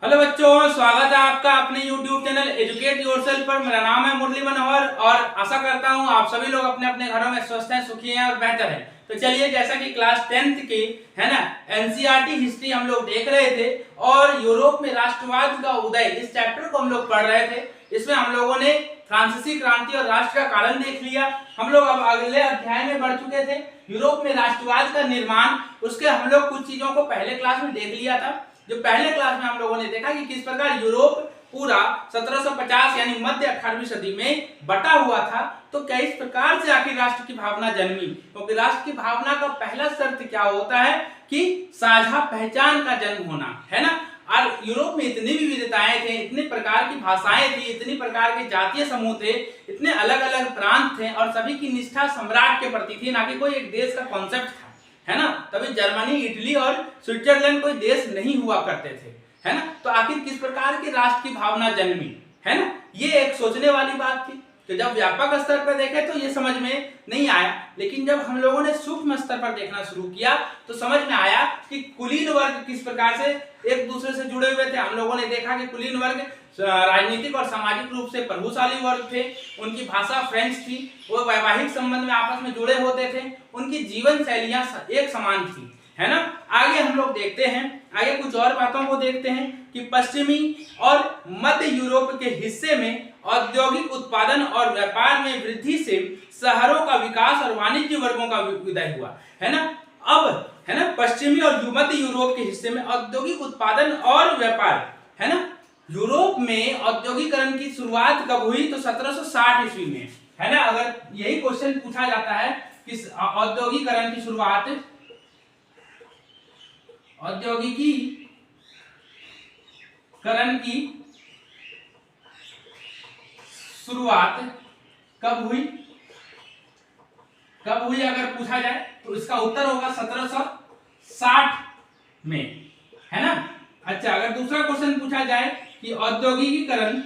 Hello बच्चों, स्वागत है आपका अपने YouTube चैनल एजुकेट योरसेल्फ पर। मेरा नाम है मुरली मनोहर और आशा करता हूँ आप सभी लोग अपने अपने घरों में स्वस्थ हैं, सुखी हैं और बेहतर हैं। तो चलिए, जैसा कि क्लास 10th की है ना एनसीईआरटी हिस्ट्री हम लोग देख रहे थे और यूरोप में राष्ट्रवाद का उदय, इस चैप्टर को हम लोग पढ़ रहे थे। इसमें हम लोगों ने फ्रांसीसी क्रांति और राष्ट्र का कारण देख लिया। हम लोग अब अगले अध्याय में बढ़ चुके थे, यूरोप में राष्ट्रवाद का निर्माण। उसके हम लोग कुछ चीजों को पहले क्लास में देख लिया था। जो पहले क्लास में हम लोगों ने देखा कि किस प्रकार यूरोप पूरा 1750 यानी मध्य 18वीं सदी में बटा हुआ था। तो किस प्रकार से आखिर राष्ट्र की भावना जन्मी, क्योंकि राष्ट्र की भावना का पहला शर्त क्या होता है कि साझा पहचान का जन्म होना, है ना। और यूरोप में इतनी विविधताएं थे, इतनी प्रकार की भाषाएं थी, इतनी प्रकार के जातीय समूह थे, इतने अलग अलग प्रांत थे और सभी की निष्ठा सम्राट के प्रति थी, ना कि कोई एक देश का कॉन्सेप्ट था, है ना। तभी जर्मनी, इटली और स्विट्जरलैंड कोई देश नहीं हुआ करते थे, है ना। तो आखिर किस प्रकार की राष्ट्र की भावना जन्मी, है ना, ये एक सोचने वाली बात थी। तो जब व्यापक स्तर पर देखे तो ये समझ में नहीं आया, लेकिन जब हम लोगों ने सूक्ष्म स्तर पर देखना शुरू किया तो समझ में आया कि कुलीन वर्ग किस प्रकार से एक दूसरे से जुड़े हुए थे। हम लोगों ने देखा कि कुलीन वर्ग राजनीतिक और सामाजिक रूप से प्रभुशाली वर्ग थे, उनकी भाषा फ्रेंच थी, वो वैवाहिक संबंध में आपस में जुड़े होते थे, उनकी जीवन शैलियां एक समान थी, है ना। आगे हम लोग देखते हैं, आगे कुछ और बातों को देखते हैं कि पश्चिमी और मध्य यूरोप के हिस्से में औद्योगिक उत्पादन और व्यापार में वृद्धि से शहरों का विकास और वाणिज्य वर्गों का उदय हुआ, है ना। अब है ना, पश्चिमी और मध्य यूरोप के हिस्से में औद्योगिक उत्पादन और व्यापार, है ना। यूरोप में औद्योगिकरण की शुरुआत कब हुई? तो 1760 ईस्वी में, है ना। अगर यही क्वेश्चन पूछा जाता है कि औद्योगिकरण की शुरुआत, औद्योगिकीकरण की शुरुआत कब हुई अगर पूछा जाए तो इसका उत्तर होगा 1760 में, है ना। अच्छा, अगर दूसरा क्वेश्चन पूछा जाए कि औद्योगिकीकरण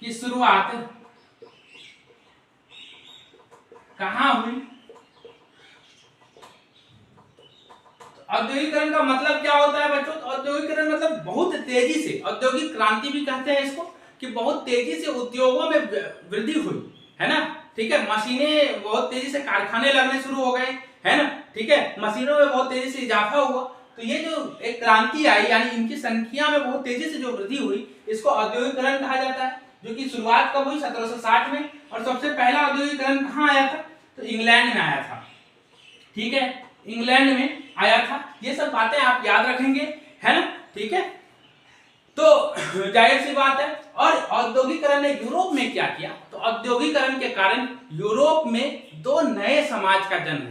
की शुरुआत कहां हुई? औद्योगिकरण का मतलब क्या होता है बच्चों? तो औद्योगिकरण मतलब बहुत तेजी से, औद्योगिक क्रांति भी कहते हैं इसको, कि बहुत तेजी से उद्योगों में वृद्धि हुई, है ना। ठीक है, मशीनें बहुत तेजी से, कारखाने लगने शुरू हो गए, है ना। ठीक है, मशीनों में बहुत तेजी से इजाफा हुआ। तो ये जो एक क्रांति आई, यानी इनकी संख्या में बहुत तेजी से जो वृद्धि हुई, इसको औद्योगिकरण कहा जाता है, जो कि शुरुआत कब हुई? 1760 में। और सबसे पहला औद्योगिकरण कहाँ आया था? तो इंग्लैंड में आया था, ठीक है, इंग्लैंड में आया था। ये सब बातें आप याद रखेंगे, है ना। ठीक है, तो जाहिर सी बात है। और औद्योगिकरण ने यूरोप में क्या किया? तो औद्योगिकरण के कारण यूरोप में दो नए समाज का जन्म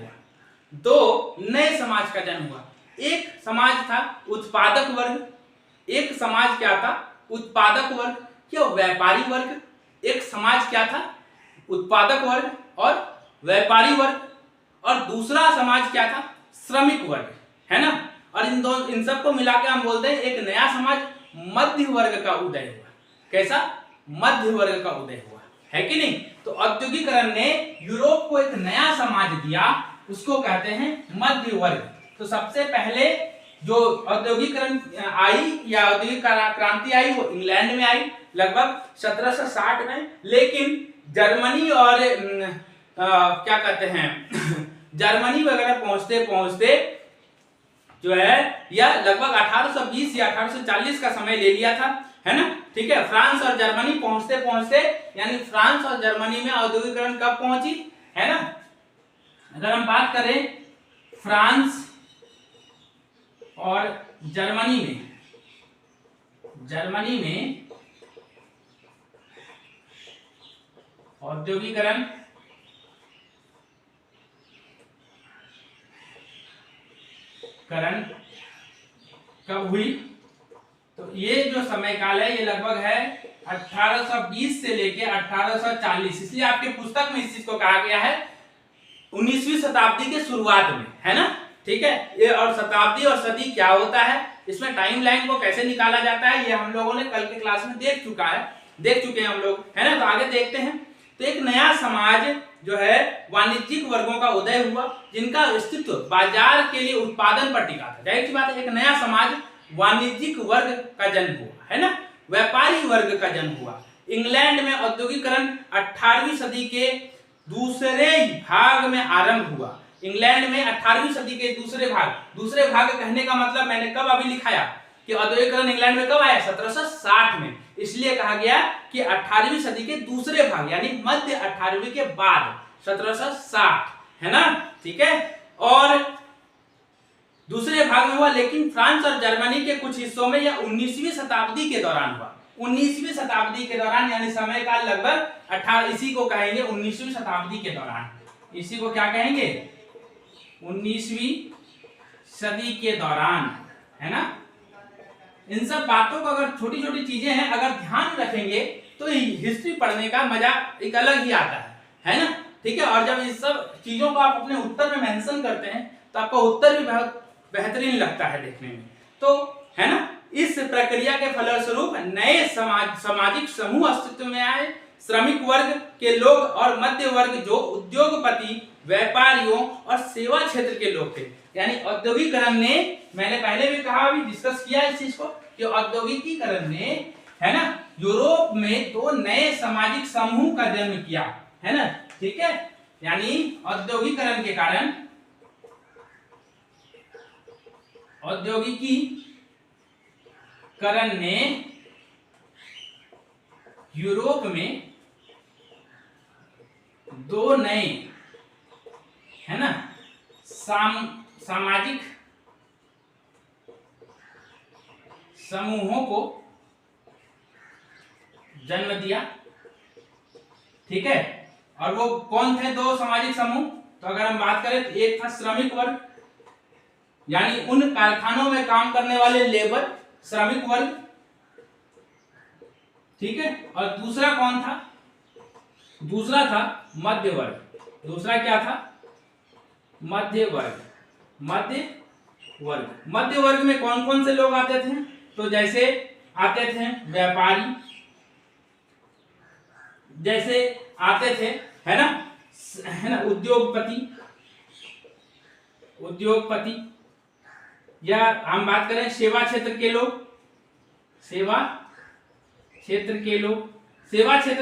हुआ। एक समाज था उत्पादक वर्ग, एक समाज क्या था? उत्पादक वर्ग या व्यापारी वर्ग। एक समाज क्या था? उत्पादक वर्ग और व्यापारी वर्ग। और दूसरा समाज क्या था? श्रमिक वर्ग, है ना। और इन सबको मिला के हम बोलते हैं एक नया समाज, मध्य वर्ग का उदय हुआ। कैसा? मध्य वर्ग का उदय हुआ, है कि नहीं। तो औद्योगिकरण ने यूरोप को एक नया समाज दिया, उसको कहते हैं मध्य वर्ग। तो सबसे पहले जो औद्योगिकरण आई या औद्योगिक क्रांति आई वो इंग्लैंड में आई लगभग 1760 में। लेकिन जर्मनी और क्या कहते हैं जर्मनी वगैरह पहुंचते जो है या लगभग 1820 या 1840 का समय ले लिया था, है ना। ठीक है, फ्रांस और जर्मनी पहुंचते यानी फ्रांस और जर्मनी में औद्योगिकरण कब पहुंची, है ना। अगर हम बात करें फ्रांस और जर्मनी में औद्योगिकरण कब हुई? तो ये जो समय काल है ये लगभग है 1820 से लेके 1840। इसलिए आपके पुस्तक में इस चीज को कहा गया है 19वीं शताब्दी के शुरुआत में, है ना। ठीक है, ये और शताब्दी और सदी क्या होता है, इसमें टाइमलाइन को कैसे निकाला जाता है, ये हम लोगों ने कल के क्लास में देख चुके हैं हम लोग, है ना। तो आगे देखते हैं तो एक नया समाज जो है वाणिज्यिक वर्गों का उदय हुआ, जिनका अस्तित्व बाजार के लिए उत्पादन पर टिका था। जाहिर सी बात है, एक नया समाज वाणिज्यिक वर्ग का जन्म हुआ, है ना, व्यापारी वर्ग का जन्म हुआ। इंग्लैंड में औद्योगिकरण 18वीं सदी के दूसरे भाग में आरंभ हुआ। इंग्लैंड में 18वीं सदी के दूसरे भाग कहने का मतलब मैंने कब अभी लिखाया कि औद्योगिकरण इंग्लैंड में कब आया, 1760 में। इसलिए कहा गया कि 18वीं सदी के दूसरे भाग यानी मध्य 18वीं के बाद 1760, है ना, ठीक है। और दूसरे भाग में हुआ, लेकिन फ्रांस और जर्मनी के कुछ हिस्सों में यह 19वीं शताब्दी के दौरान हुआ। 19वीं शताब्दी के दौरान यानी समय काल लगभग 18, इसी को कहेंगे 19वीं शताब्दी के दौरान। इसी को क्या कहेंगे, 19वीं सदी के दौरान, है ना। इन सब बातों को, अगर छोटी छोटी चीजें हैं, अगर ध्यान रखेंगे तो हिस्ट्री पढ़ने का मजा एक अलग ही आता है ना, ठीक है। और जब इस सब चीजों को आप अपने उत्तर में मेंशन करते हैं तो आपका उत्तर भी बहुत बेहतरीन लगता है देखने में, तो है ना। इस प्रक्रिया के फलस्वरूप नए सामाजिक समूह अस्तित्व में आए। श्रमिक वर्ग के लोग और मध्य वर्ग जो उद्योगपति, व्यापारियों और सेवा क्षेत्र के लोग थे। यानी औद्योगिकरण ने, मैंने पहले भी कहा, अभी डिस्कस किया इस चीज को, कि औद्योगिकीकरण ने, है ना, यूरोप में दो नए सामाजिक समूह का जन्म किया, है ना, ठीक है। यानी औद्योगिकरण के कारण, औद्योगिकीकरण ने यूरोप में दो नए, है ना, सामाजिक समूहों को जन्म दिया, ठीक है। और वो कौन थे दो सामाजिक समूह, तो अगर हम बात करें तो एक था श्रमिक वर्ग, यानी उन कारखानों में काम करने वाले लेबर, श्रमिक वर्ग, ठीक है। और दूसरा कौन था, दूसरा था मध्य वर्ग। दूसरा क्या था, मध्य वर्ग। मध्य वर्ग में कौन कौन से लोग आते थे, तो जैसे आते थे व्यापारी, जैसे आते थे, है ना, उद्योगपति, या हम बात करें सेवा क्षेत्र के लोग, सेवा क्षेत्र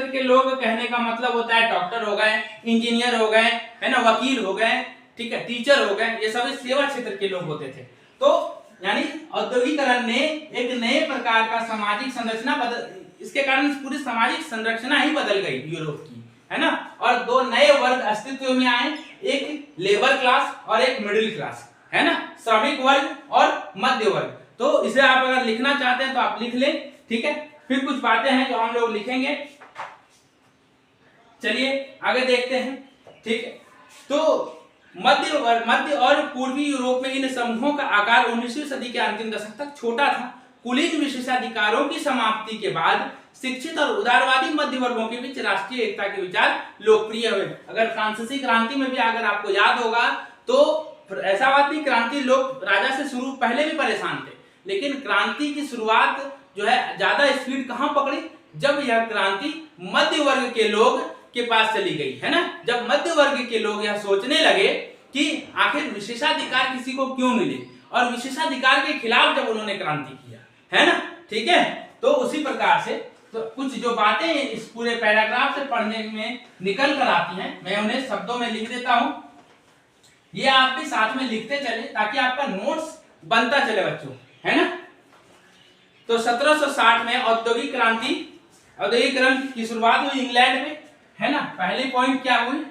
के लोग कहने का मतलब होता है डॉक्टर हो गए, इंजीनियर हो गए, है ना, वकील हो गए, ठीक है, टीचर हो गए, ये सभी सेवा क्षेत्र के लोग होते थे। तो यानी औद्योगिकरण ने एक नए प्रकार का सामाजिक संरचना इसके कारण पूरी सामाजिक संरचना ही बदल गई यूरोप की, है ना। और दो नए वर्ग अस्तित्व में आए, एक लेबर क्लास और एक मिडिल क्लास, है ना, श्रमिक वर्ग और मध्य वर्ग। तो इसे आप अगर लिखना चाहते हैं तो आप लिख लें, ठीक है। फिर कुछ बातें हैं जो हम लोग लिखेंगे, चलिए आगे देखते हैं, ठीक है। तो मध्य और पूर्वी यूरोप में इन समूहों का आकार 19वीं सदी के अंतिम दशक तक छोटा था। कुलीन विशेषाधिकारों की समाप्ति के बाद शिक्षित और उदारवादी मध्य वर्गों के बीच राष्ट्रीय एकता के विचार लोकप्रिय हुए। अगर फ्रांसीसी क्रांति में भी अगर आपको याद होगा तो ऐसावादी क्रांति, लोग राजा से शुरू पहले भी परेशान थे, लेकिन क्रांति की शुरुआत जो है ज्यादा स्पीड कहां पकड़ी, जब यह क्रांति मध्य वर्ग के लोग के पास चली गई, है ना। जब मध्य वर्ग के लोग यह सोचने लगे कि आखिर विशेषाधिकार किसी को क्यों मिले, और विशेषाधिकार के खिलाफ जब उन्होंने क्रांति किया, है ना, ठीक है। तो उसी प्रकार से तो कुछ जो बातें इस पूरे पैराग्राफ से पढ़ने में निकल कर आती हैं, मैं उन्हें शब्दों में लिख देता हूं। ये आप भी साथ में लिखते चले ताकि आपका नोट्स बनता चले बच्चों, है ना। तो 1760 में औद्योगिकरण की शुरुआत हुई इंग्लैंड में, है ना। पहली पॉइंट क्या हुई,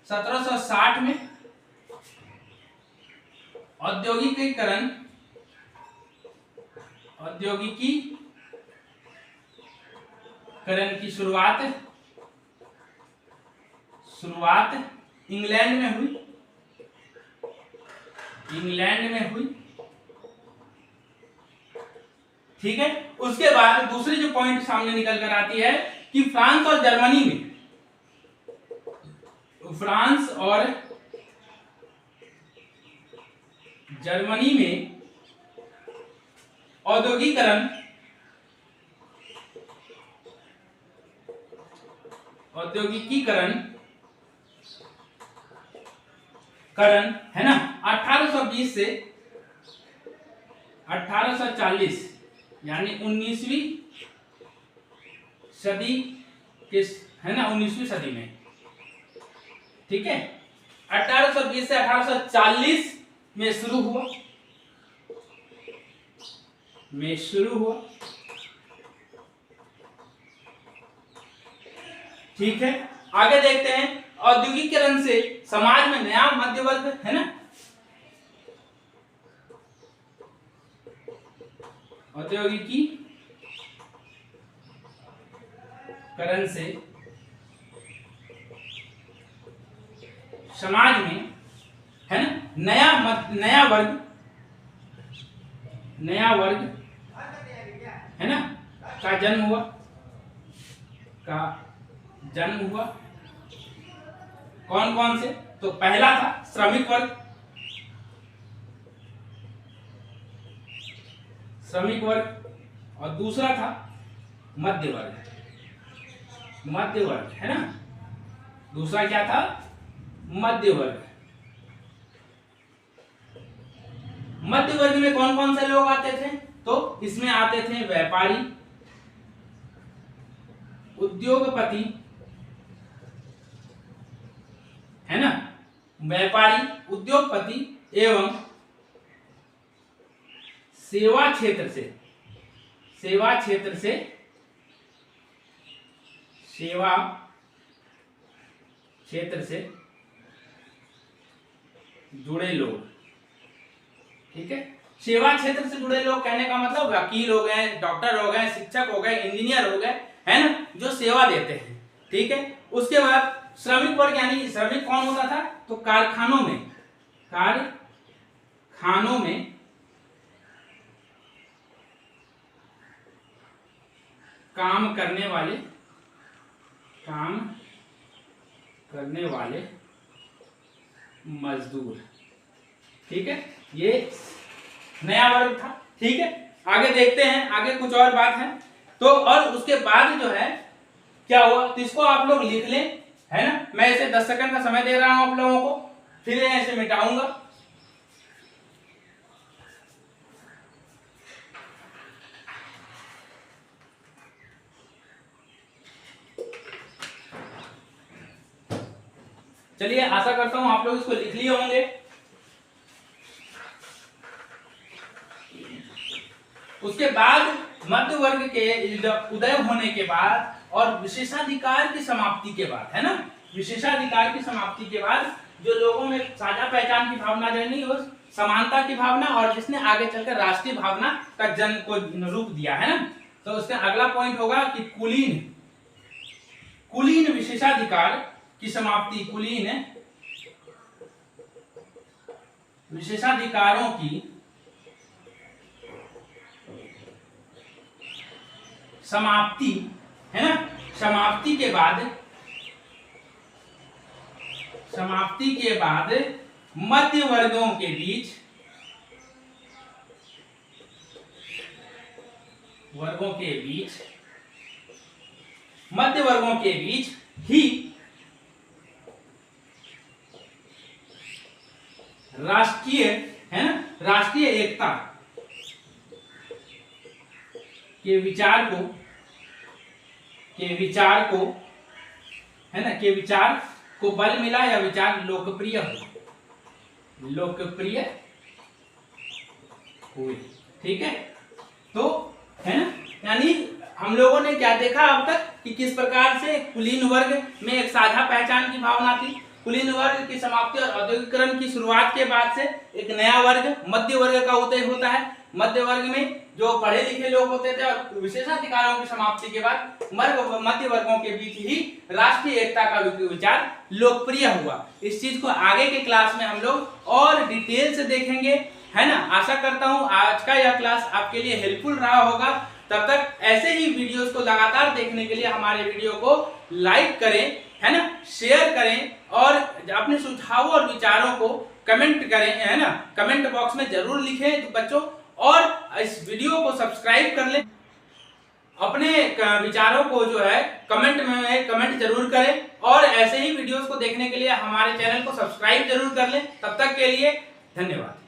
1760 में औद्योगिकीकरण की शुरुआत इंग्लैंड में हुई, ठीक है। उसके बाद दूसरी जो पॉइंट सामने निकल कर आती है कि फ्रांस और जर्मनी में औद्योगिकीकरण करण है ना 1820 से 1840 यानी 19वीं सदी के है ना 19वीं सदी में, ठीक है। 1820 से 1840 में शुरू हुआ, ठीक है। आगे देखते हैं, औद्योगिकीकरण से समाज में नया मध्य वर्ग है ना, औद्योगिकीकरण से समाज में है ना नया वर्ग है ना का जन्म हुआ। कौन कौन से? तो पहला था श्रमिक वर्ग और दूसरा था मध्य वर्ग है ना। दूसरा क्या था? मध्य वर्ग। मध्य वर्ग में कौन कौन से लोग आते थे? तो इसमें आते थे व्यापारी, उद्योगपति है ना, व्यापारी, उद्योगपति एवं सेवा क्षेत्र से जुड़े लोग, ठीक है। सेवा क्षेत्र से जुड़े लोग कहने का मतलब वकील हो गए, डॉक्टर हो गए, शिक्षक हो गए, इंजीनियर हो गए, है ना, जो सेवा देते हैं, ठीक है। उसके बाद श्रमिक वर्ग यानी श्रमिक कौन होता था? तो कारखानों में काम करने वाले मजदूर, ठीक है। ये नया वर्ग था, ठीक है। आगे देखते हैं, आगे कुछ और बात है। तो और उसके बाद जो है क्या हुआ, तो इसको आप लोग लिख लें, है ना। मैं इसे 10 सेकंड का समय दे रहा हूं आप लोगों को, फिर ऐसे मिटाऊंगा। चलिए, आशा करता हूं आप लोग इसको लिख लिए होंगे। उसके बाद मध्य वर्ग के उदय होने के बाद और विशेषाधिकार की समाप्ति के बाद, है ना, विशेषाधिकार की समाप्ति के बाद जो लोगों में साझा पहचान की भावना जनी, उस समानता की भावना, और जिसने आगे चलकर राष्ट्रीय भावना का जन्म को रूप दिया, है ना। तो उसका अगला पॉइंट होगा कि कुलीन विशेषाधिकार की समाप्ति, कुलीन विशेषाधिकारों की समाप्ति, है ना। समाप्ति के बाद मध्य वर्गों के बीच ही राष्ट्रीय, है ना, राष्ट्रीय एकता के विचार को बल मिला, या विचार लोकप्रिय हुए, ठीक है। तो है ना, यानी हम लोगों ने क्या देखा अब तक कि किस प्रकार से कुलीन वर्ग में एक साझा पहचान की भावना थी। कुलीन वर्ग की समाप्ति और औद्योगिकीकरण की शुरुआत के बाद से एक नया वर्ग मध्य वर्ग का उदय होता है। मध्य वर्ग में जो पढ़े लिखे लोग होते थे, और विशेषाधिकारों की समाप्ति के बाद मध्य वर्गों के बीच ही राष्ट्रीय एकता का विचार लोकप्रिय हुआ। इस चीज को आगे के क्लास में हम लोग और डिटेल से देखेंगे, है ना। आशा करता हूं आज का यह क्लास आपके लिए हेल्पफुल रहा होगा। तब तक ऐसे ही वीडियोस को लगातार देखने के लिए हमारे वीडियो को लाइक करें, है ना, शेयर करें, और अपने सुझावों और विचारों को कमेंट करें, है ना, कमेंट बॉक्स में जरूर लिखें तो बच्चों, और इस वीडियो को सब्सक्राइब कर लें। अपने विचारों को जो है कमेंट में कमेंट जरूर करें और ऐसे ही वीडियोस को देखने के लिए हमारे चैनल को सब्सक्राइब जरूर कर लें। तब तक के लिए धन्यवाद।